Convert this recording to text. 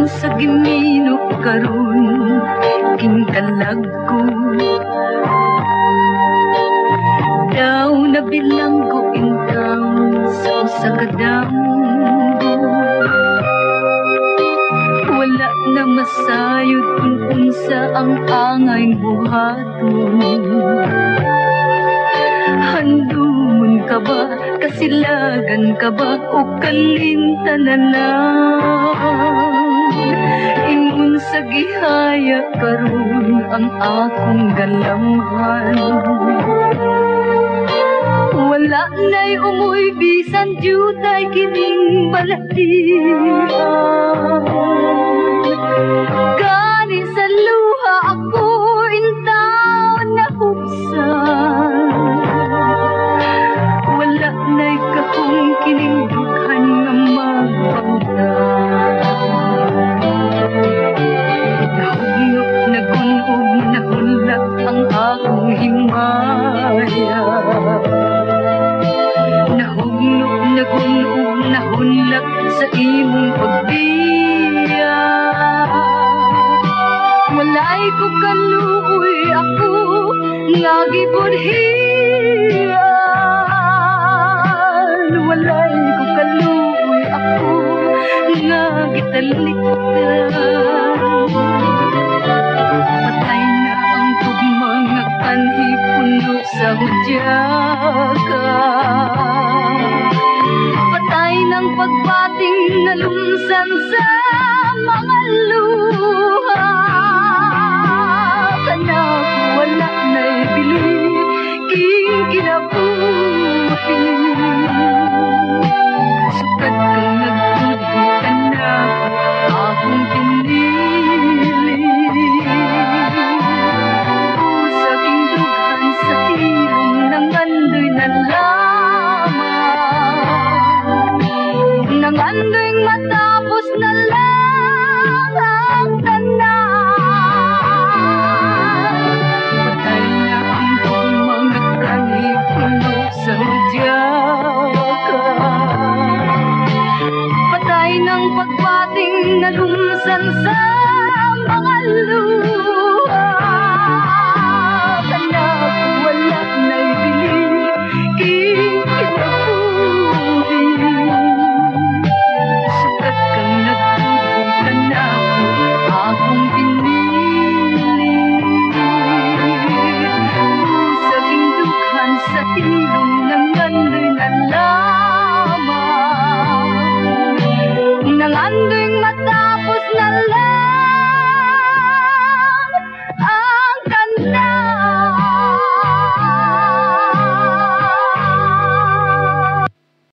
Ingon sa Ginoo karon king kalag ko, daw nabilanggo intaw sa usa ka damgo. Wala na masayod kung unsa ang angay buhaton. Handumon ka ba, kasilagan ka ba, o kalinta na lang? Ingon sa gihaya karon ang akong galamhan. Wala na'y umuy bisan jutay kining balatian. Gani sa luha ako intaw na huksan. Wala na'y kahong kining dughan nga magpautan. Nahugnok na gunod na hulak ang akong himaya. Nahugnok na gunod na hulak sa imong pagbiya. Walay ko kaluoy ako nga gibudhian. Walay ko kaluoy ako nga gitalikdan. Patay na ang tugmang nagpanhi puno sa hudyaga. Patay ng pagbating na lumsan sa mga luha. Kanak wala na'y bili king kinabuhi. Sukat kang nagtudhi kanak akong pinili. Sa kindugan sa tirong ng andoy na lamang. Nang andoy matapos na lang ang tanan. Patay na ang mga prani puno sa hudyaga. Patay ng pagbating na lumsan sa mga luha.